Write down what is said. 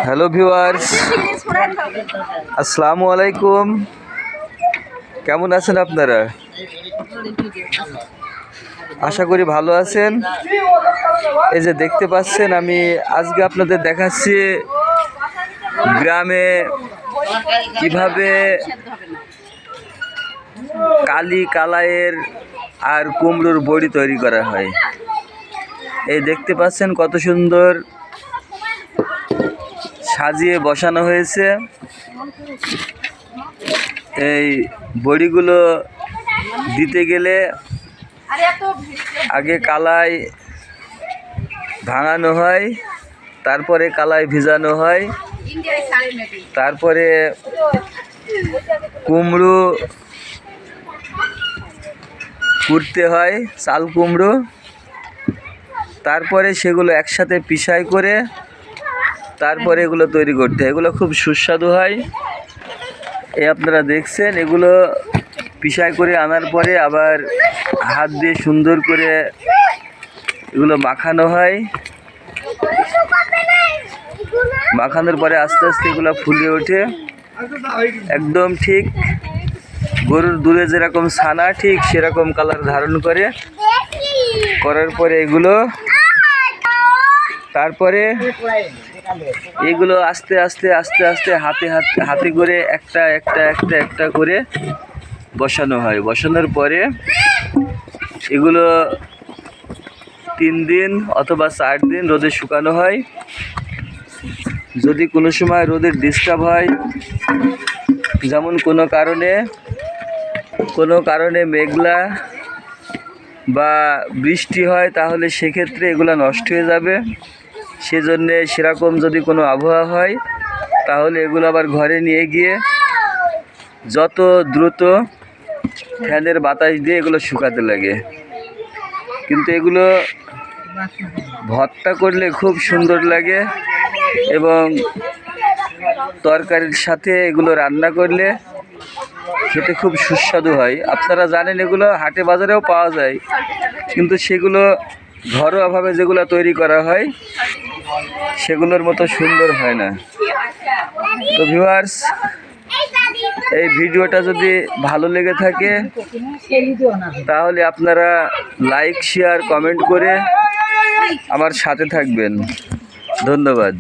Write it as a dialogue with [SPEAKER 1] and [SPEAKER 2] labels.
[SPEAKER 1] Hello viewers, আসসালামু আলাইকুম। কেমন আছেন আপনারা? আশা করি ভালো আছেন। এই যে দেখতে পাচ্ছেন, আমি আজকে আপনাদের দেখাচ্ছি গ্রামে কিভাবে কালাইয়ের আর কুমড়োর বড়ি তৈরি করা হয়। এই দেখতে পাচ্ছেন কত সুন্দর সাজিয়ে বসানো হয়েছে। এই বড়িগুলো দিতে গেলে আগে কালাই ভাঙানো হয়, তারপরে কালাই ভিজানো হয়, তারপরে কুমড়ো কুটতে হয়, চাল কুমড়ো, তারপরে সেগুলো একসাথে পিষাই করে তারপরে এগুলো তৈরি করতে হয়। এগুলো খুব সুস্বাদু হয়। এই আপনারা দেখছেন, এগুলো পিষাই করে আনার পরে আবার হাত দিয়ে সুন্দর করে এগুলো মাখানো হয়। মাখানোর পরে আস্তে আস্তে এগুলো ফুলে ওঠে, একদম ঠিক গরুর দুধে যেরকম ছানা ঠিক সেরকম কালার ধারণ করে। করার পরে এগুলো তারপরে এগুলো আস্তে আস্তে আস্তে আস্তে হাতে করে একটা একটা একটা একটা করে বসানো হয়। বসানোর পরে এগুলো 3 দিন অথবা 4 দিন রোদে শুকানো হয়। যদি কোনো সময় রোদের ডিস্টার্ব হয়, যেমন কোনো কারণে মেঘলা বা বৃষ্টি হয়, তাহলে সেক্ষেত্রে এগুলো নষ্ট হয়ে যাবে। সেজন্যে সেরকম যদি কোনো আবহাওয়া হয়, তাহলে এগুলো আবার ঘরে নিয়ে গিয়ে যত দ্রুত ফ্যানের বাতাস দিয়ে এগুলো শুকাতে লাগে। কিন্তু এগুলো ভর্তা করলে খুব সুন্দর লাগে এবং তরকারির সাথে এগুলো রান্না করলে খেতে খুব সুস্বাদু হয়। আপনারা জানেন, এগুলো হাটে বাজারেও পাওয়া যায়, কিন্তু সেগুলো ঘরোয়াভাবে যেগুলো তৈরি করা হয় সেগুলোর মতো সুন্দর হয় না। তো ভিউয়ার্স, এই ভিডিওটা যদি ভালো লেগে থাকে তাহলে আপনারা লাইক, শেয়ার, কমেন্ট করে আমার সাথে থাকবেন। ধন্যবাদ।